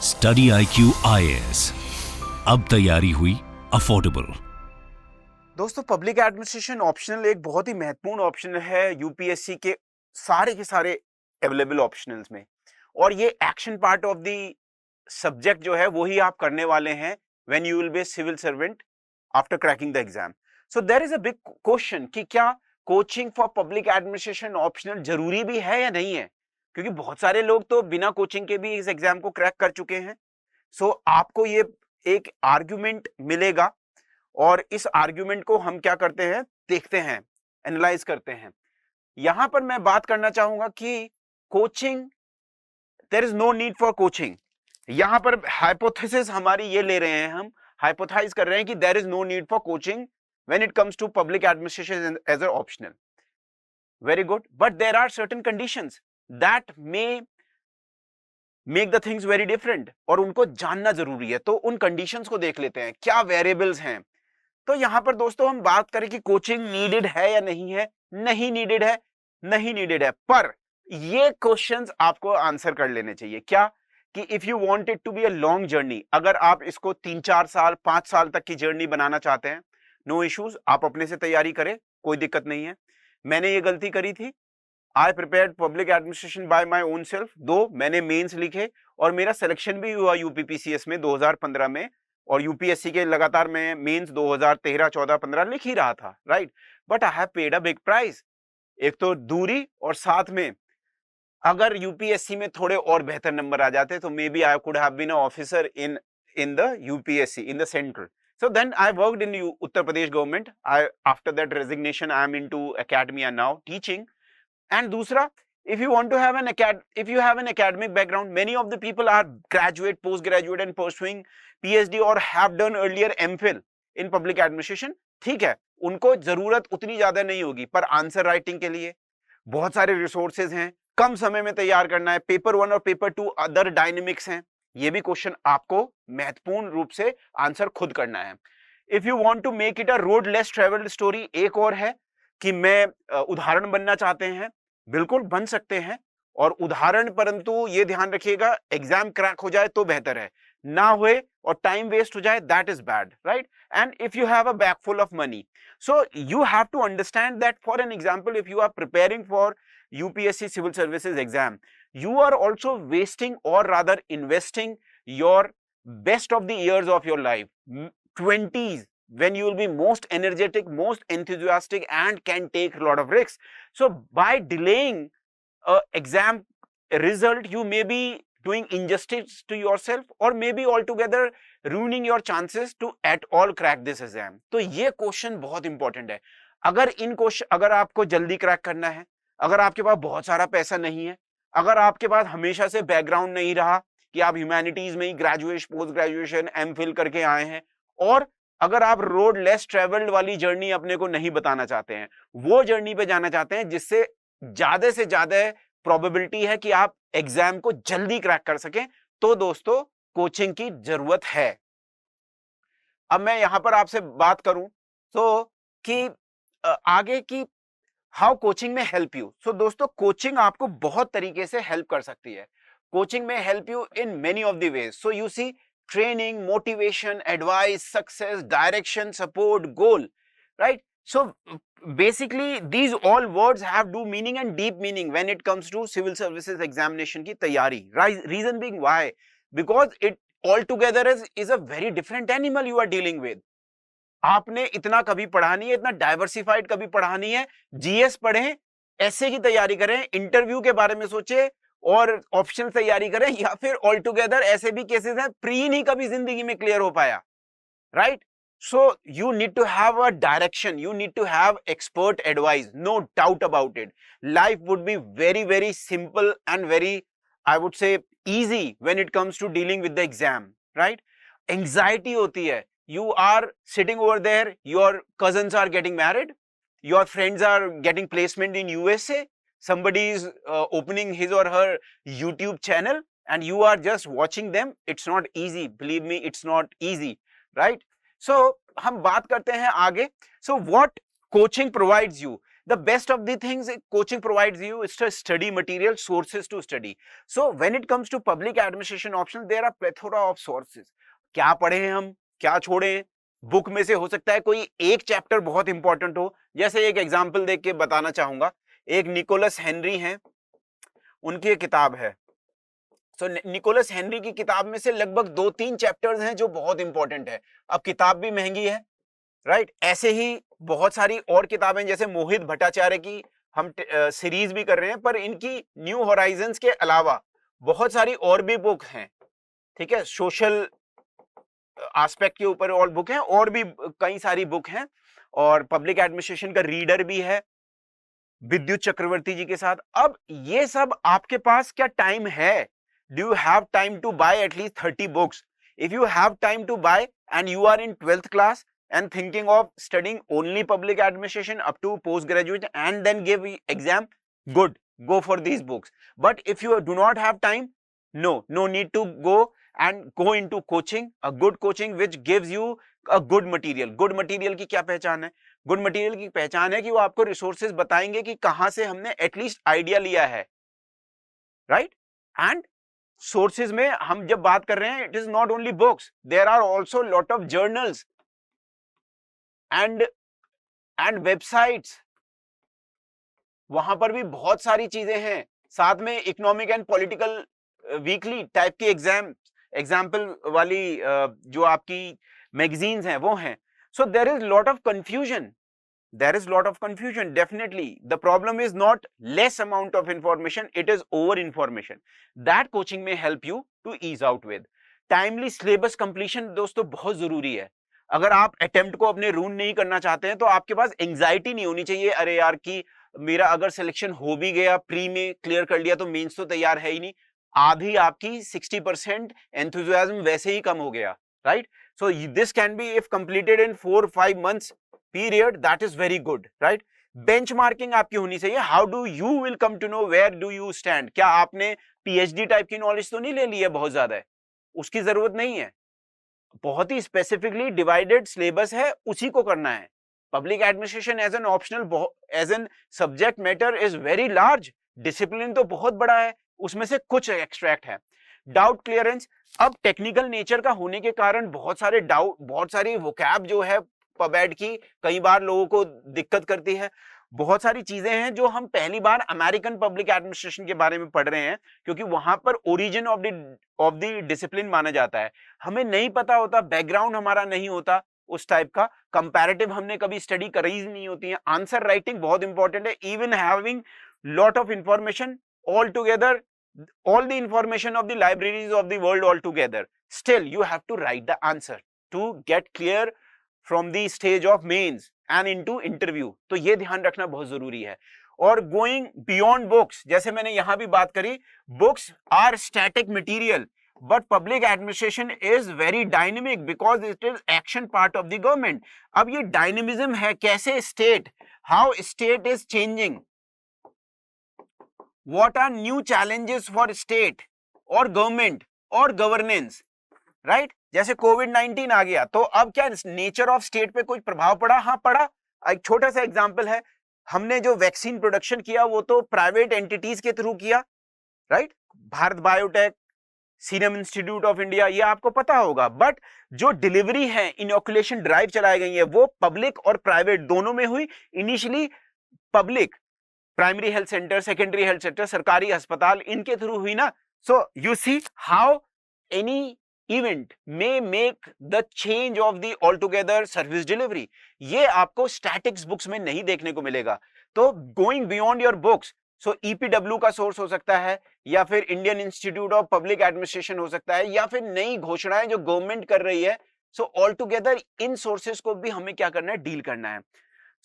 Study IQ IAS, अब तैयारी हुई अफोर्डेबल। दोस्तों, पब्लिक एडमिनिस्ट्रेशन ऑप्शनल एक बहुत ही महत्वपूर्ण ऑप्शनल है यूपीएससी के सारे अवेलेबल ऑप्शनल्स में। और ये action part of the subject जो है वो ही आप करने वाले हैं when you will be civil servant after cracking the exam. So there is a big question कि क्या coaching for public administration optional जरूरी भी है या नहीं है, क्योंकि बहुत सारे लोग तो बिना कोचिंग के भी इस एग्जाम को क्रैक कर चुके हैं। सो आपको ये एक आर्ग्यूमेंट मिलेगा और इस आर्ग्यूमेंट को हम क्या करते हैं, देखते हैं, एनालाइज करते हैं। यहां पर मैं बात करना चाहूंगा कि coaching, there is no need for coaching. यहां पर हाइपोथेसिस हमारी ये ले रहे हैं, हम हाइपोथाइज कर रहे हैं कि there is no need for coaching when it comes to public administration as a optional. Very good, but there are certain conditions that may make the things very different, और उनको जानना जरूरी है। तो उन कंडीशंस को देख लेते हैं, क्या वेरिएबल्स हैं। तो यहां पर दोस्तों हम बात करें कि कोचिंग नीडेड है या नहीं है। नहीं नीडेड है, नहीं नीडेड है, पर ये क्वेश्चंस आपको आंसर कर लेने चाहिए। क्या कि if you want it to be a long journey, अगर आप इसको 3-4 साल 5 साल तक की जर्नी बनाना चाहते हैं, नो इश्यूज, आप अपने से तैयारी करें, कोई दिक्कत नहीं है। मैंने ये गलती करी थी, I prepared public administration by my own self, though मैंने मेंस लिखे और मेरा सिलेक्शन भी हुआ यूपीपीसीएस में 2015 में, और यूपीएससी के लगातार मैं मेंस 2013, 14, 15 लिख ही रहा था, right. But I have paid a big price. एक तो दूरी, और साथ में अगर यूपीएससी में थोड़े और बेहतर नंबर आ जाते तो maybe I could have been a officer in the UPSC in the central. So then I worked in Uttar Pradesh government. After that resignation, I am into academia now, teaching. And दूसरा, if you want to have if you have an academic background, many of the people are graduate, postgraduate and pursuing PhD or have done earlier MPhil in public administration. ठीक है, उनको जरूरत उतनी ज्यादा नहीं होगी, पर आंसर राइटिंग के लिए बहुत सारे रिसोर्सेज हैं, कम समय में तैयार करना है, पेपर 1 और पेपर 2 अदर डायनेमिक्स हैं, ये भी क्वेश्चन आपको महत्वपूर्ण रूप से आंसर खुद करना है। If you want to make it a road less travelled story, एक और है कि मैं उदाहरण बनना चाहते हैं, बिल्कुल बन सकते हैं, और उदाहरण, परंतु ये ध्यान रखिएगा एग्जाम क्रैक हो जाए तो बेहतर है, ना हुए और टाइम वेस्ट हो जाए, that is bad, right. And if you have a bag full of money, so you have to understand that for an example, if you are preparing for UPSC civil services exam, you are also wasting or rather investing your best of the years of your life, 20s, when you will be most energetic, most enthusiastic and can take a lot of risks. So by delaying a exam result, you may be doing injustice to yourself or maybe altogether ruining your chances to at all crack this exam. तो ये question बहुत important है। अगर आपको जल्दी crack करना है, अगर आपके पास बहुत सारा पैसा नहीं है, अगर आपके पास हमेशा से बैकग्राउंड नहीं रहा कि आप ह्यूमैनिटीज में ही ग्रेजुएशन, पोस्ट ग्रेजुएशन, एमफिल करके आए हैं, और अगर आप रोड लेस ट्रेवल्ड वाली जर्नी अपने को नहीं बताना चाहते हैं, वो जर्नी पे जाना चाहते हैं जिससे ज्यादा से ज्यादा प्रोबेबिलिटी है कि आप एग्जाम को जल्दी क्रैक कर सकें, तो दोस्तों कोचिंग की जरूरत है। अब मैं यहां पर आपसे बात करूं तो कि आगे की how coaching may help you. सो दोस्तों, कोचिंग आपको बहुत तरीके से हेल्प कर सकती है। Coaching may help you in many of the ways. So you see, training, motivation, advice, success, direction, support, goal, right. So basically these all words have do meaning and deep meaning when it comes to civil services examination की तैयारी। Reason being why? Because it altogether is a very different animal you are dealing with. आपने इतना कभी पढ़ा नहीं है, इतना diversified कभी पढ़ा नहीं है। जीएस पढ़ें, एसए की तैयारी करें, इंटरव्यू के बारे में सोचे और ऑप्शन तैयारी करें, या फिर ऑल टुगेदर ऐसे भी केसेस हैं प्री नहीं कभी जिंदगी में क्लियर हो पाया, right. So you need to have a direction, you need to have expert advice, no doubt about it. Life would be very very simple and very, I would say, easy when it comes to dealing with the exam, right. Anxiety होती है, you are sitting over there, your cousins are getting married, your friends are getting placement in USA, somebody is opening his or her YouTube channel and you are just watching them. It's not easy, believe me, it's not easy, right? So हम बात करते हैं आगे। So what coaching provides you? The best of the things coaching provides you is to study material, sources to study. So when it comes to public administration option, there are plethora of sources. क्या पढ़े हम, क्या छोड़े, book में से हो सकता है कोई एक चैप्टर बहुत इंपॉर्टेंट हो. जैसे एक एग्जांपल देख के बताना चाहूंगा, एक निकोलस हेनरी हैं, उनकी एक किताब है. तो निकोलस हेनरी की किताब में से लगभग 2-3 चैप्टर्स हैं जो बहुत इंपॉर्टेंट है. अब किताब भी महंगी है, राइट. ऐसे ही बहुत सारी और किताबें, जैसे मोहित भट्टाचार्य की हम सीरीज भी कर रहे हैं, पर इनकी न्यू होराइजन्स के अलावा बहुत सारी और भी बुक हैं, ठीक है, सोशल एस्पेक्ट के ऊपर और बुक हैं, और भी कई सारी बुक हैं. और पब्लिक एडमिनिस्ट्रेशन का रीडर भी है विद्युत चक्रवर्ती जी के साथ. अब ये सब आपके पास क्या टाइम है? Do you have time to buy at least 30 books? If you have time to buy and you are in 12th class and thinking of studying only public administration up to postgraduate and then give exam, good, go for these books. But if you do not have time, no need to go and go into coaching, a good coaching which gives you a good material. Good material की क्या पहचान है? Good material की पहचान है कि वो आपको resources बताएंगे कि कहां से हमने at least idea लिया है, right? And sources में हम जब बात कर रहे हैं, it is not only books, there are also lot of journals and websites. वहां पर भी बहुत सारी चीजें हैं. साथ में economic and political weekly type की एग्जाम्पल वाली जो आपकी मैगजीन्स हैं वो हैं. So there is lot of confusion. Definitely the problem is not less amount of information, it is over information. That coaching may help you to ease out with. Timely syllabus completion दोस्तों बहुत जरूरी है. अगर आप attempt को अपने रून नहीं करना चाहते हैं तो आपके पास एंजाइटी नहीं होनी चाहिए, अरे यार कि मेरा अगर सिलेक्शन हो भी गया, प्री में क्लियर कर लिया तो मेंस तो तैयार है ही नहीं. आधी आपकी 60% एंथुसियाज्म वैसे ही कम हो गया, right. So this can be if completed in 4-5 months period, that is very good, right. Benchmarking आपकी होनी चाहिए. How do you will come to know where do you stand. क्या आपने पीएचडी टाइप की नॉलेज तो नहीं ले ली है बहुत ज्यादा? उसकी जरूरत नहीं है. बहुत ही स्पेसिफिकली डिवाइडेड सिलेबस है, उसी को करना है. Public administration as an optional, as an subject matter is very large. Discipline तो बहुत बड़ा है, उसमें से कुछ एक्सट्रैक्ट है. डाउट क्लियरेंस, अब टेक्निकल नेचर का होने के कारण बहुत सारे डाउट, बहुत सारी वोकैब जो है पबएड की कई बार लोगों को दिक्कत करती है. बहुत सारी चीजें हैं जो हम पहली बार अमेरिकन पब्लिक एडमिनिस्ट्रेशन के बारे में पढ़ रहे हैं, क्योंकि वहां पर ओरिजिन ऑफ द डिसिप्लिन माना जाता है. हमें नहीं पता होता, बैकग्राउंड हमारा नहीं होता उस टाइप का, कंपैरेटिव हमने कभी स्टडी करी ही नहीं होती है. आंसर राइटिंग बहुत इंपॉर्टेंट है. Even having lot of information all together, all the information of the libraries of the world all together, still you have to write the answer to get clear from the stage of mains and into interview. तो ये ध्यान रखना बहुत जरूरी है. और going beyond books, जैसे मैंने यहां भी बात करी, books are static material but public administration is very dynamic because it is action part of the government. अब ये dynamism है, कैसे state, how state is changing, what are new challenges for state or government or governance, right? जैसे कोविड-19 आ गया तो अब क्या nature of state पे कोई प्रभाव पड़ा? हाँ पड़ा. एक छोटा सा एग्जांपल है, हमने जो वैक्सीन प्रोडक्शन किया वो तो प्राइवेट एंटिटीज के थ्रू किया, right. Bharat biotech, serum institute of India, ये आपको पता होगा. बट जो डिलीवरी है, इनोकुलेशन ड्राइव चलाई गई है, वो पब्लिक और प्राइवेट दोनों में हुई. Initially public, primary health centre, secondary health centre, सरकारी अस्पताल, इनके थ्रू हुई ना. सो you see how any event may make the change of the all together service delivery. ये आपको स्टैटिक्स बुक्स में नहीं देखने को मिलेगा. तो going beyond your books, so EPW का सोर्स हो सकता है, या फिर Indian institute of public administration हो सकता है, या फिर नई घोषणाएं जो गवर्नमेंट कर रही है. So all together in sources को भी हमें क्या करना है, डील करना है.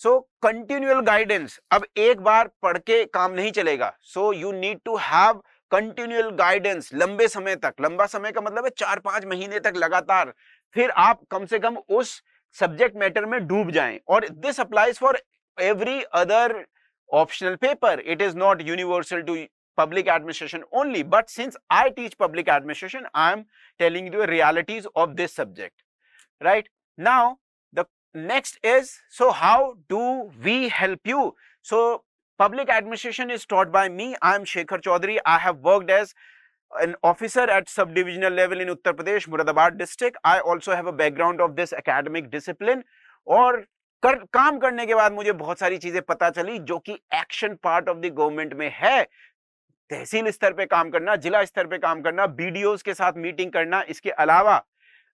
सो कंटिन्यूअल गाइडेंस, अब एक बार पढ़ के काम नहीं चलेगा. So you need to have continual guidance लंबे समय तक. लंबा समय का मतलब है 4-5 महीने तक लगातार, फिर आप कम से कम उस सब्जेक्ट मैटर में डूब जाएं. और this applies for every other optional paper. It is not universal to public administration only, but since I teach public administration, I am telling you the realities of this subject, right? Now the next is, so how do we help you? So public administration is taught by me. I am Shekhar Chaudhary. I have worked as an officer at subdivisional level in Uttar Pradesh, Muradabad district. I also have a background of this academic discipline. और काम करने के बाद मुझे बहुत सारी चीजें पता चली जो कि action part of the government में है। तहसील स्तर पे काम करना, जिला स्तर पे काम करना, बीडीओज के साथ मीटिंग करना, इसके अलावा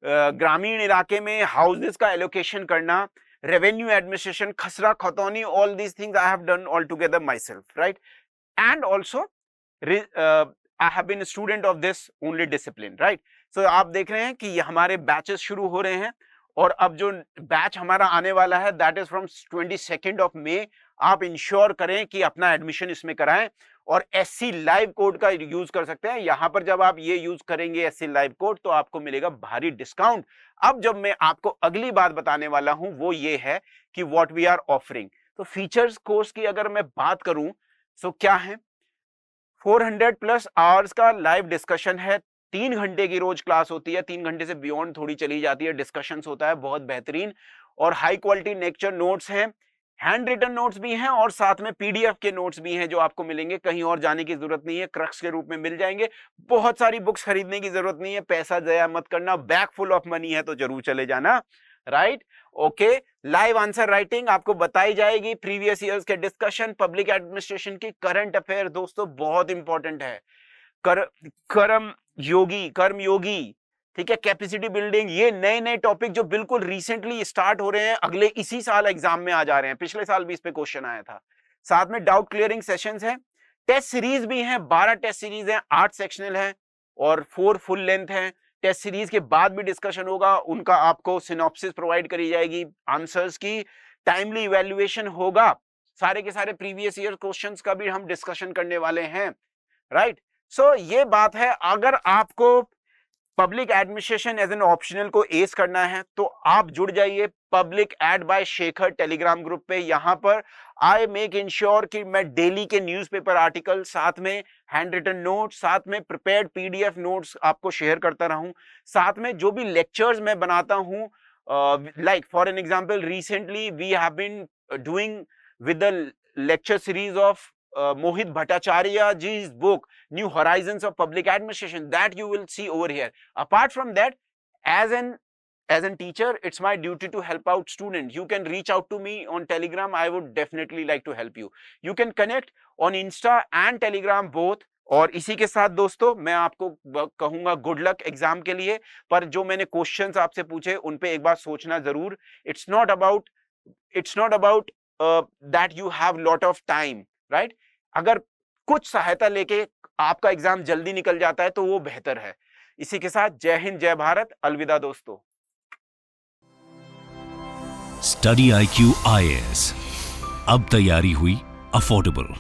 ग्रामीण इलाके में हाउसेस का एलोकेशन करना, रेवेन्यू एडमिनिस्ट्रेशन, खसरा खतौनी, all these things I have done all together myself, right. And also I have been student of this only discipline, right. So आप देख रहे हैं कि हमारे बैचेस शुरू हो रहे हैं और अब जो बैच हमारा आने वाला है दैट इज फ्रॉम 22 मई। आप इंश्योर करें कि अपना एडमिशन इसमें कराएं और SC लाइव कोड का यूज कर सकते हैं। यहां पर जब आप ये यूज करेंगे SC लाइव कोड तो आपको मिलेगा भारी डिस्काउंट। अब जब मैं आपको अगली बात बताने वाला हूं वो ये है कि व्हाट वी आर ऑफरिंग। तो फीचर्स कोर्स की अगर मैं बात करूं तो क्या है, 400+ आवर्स का लाइव डिस्कशन है, 3 घंटे की रोज क्लास होती है, 3 घंटे से बियॉन्ड थोड़ी चली जाती है, डिस्कशंस होता है बहुत बेहतरीन, और हाई क्वालिटी लेक्चर नोट्स हैं, हैंड रिटन नोट्स भी हैं और साथ में PDF के नोट्स भी हैं जो आपको मिलेंगे। कहीं और जाने की जरूरत नहीं है, क्रक्स के रूप में मिल जाएंगे। बहुत सारी बुक्स खरीदने की जरूरत नहीं है, पैसा जया मत करना, बैग फुल ऑफ मनी है तो जरूर चले जाना, right. Okay, live answer writing आपको बताई जाएगी, प्रीवियस ईयर्स के डिस्कशन, पब्लिक एडमिनिस्ट्रेशन की करंट अफेयर दोस्तों बहुत इंपॉर्टेंट है, कर्म योगी, ठीक है, कैपेसिटी बिल्डिंग, ये नए नए टॉपिक जो बिल्कुल रिसेंटली स्टार्ट हो रहे हैं, अगले इसी साल एग्जाम में आ जा रहे हैं। पिछले साल भी इस पे क्वेश्चन आया था। साथ में डाउट क्लियरिंग सेशंस हैं, टेस्ट सीरीज भी हैं, 12 टेस्ट सीरीज हैं, 8 सेक्शनल हैं और 4 फुल लेंथ हैं। टेस्ट सीरीज के बाद भी डिस्कशन होगा, उनका आपको सिनॉप्सिस प्रोवाइड करी जाएगी, आंसर्स की टाइमली इवैल्यूएशन होगा, सारे के सारे प्रीवियस ईयर क्वेश्चंस का भी हम डिस्कशन करने वाले हैं, राइट। सो ये बात है, अगर आपको public administration as an optional को एस करना है तो आप जुड़ जाइए public ad by Shekhar Telegram group पे। यहां पर आई मेक इंश्योर कि मैं डेली के न्यूज़पेपर आर्टिकल, साथ में हैंड रिटन नोट्स, साथ में प्रिपेयर्ड PDF नोट्स आपको शेयर करता रहूं। साथ में जो भी लेक्चर्स मैं बनाता हूं, like for an example recently we have been doing with the lecture series of Mohit Bhattacharya ji's book New Horizons of Public Administration, that you will see over here. Apart from that, as an teacher, it's my duty to help out students. You can reach out to me on Telegram. I would definitely like to help you. You can connect on Insta and Telegram both. और इसी के साथ दोस्तों मैं आपको कहूंगा good luck exam के लिए, पर जो मैंने क्वेश्चंस आपसे पूछे उन पे एक बार सोचना जरूर। It's not about that you have lot of time, right. अगर कुछ सहायता लेके आपका एग्जाम जल्दी निकल जाता है तो वो बेहतर है। इसी के साथ जय हिंद, जय भारत, अलविदा दोस्तों। स्टडी IQ IAS, अब तैयारी हुई अफोर्डेबल।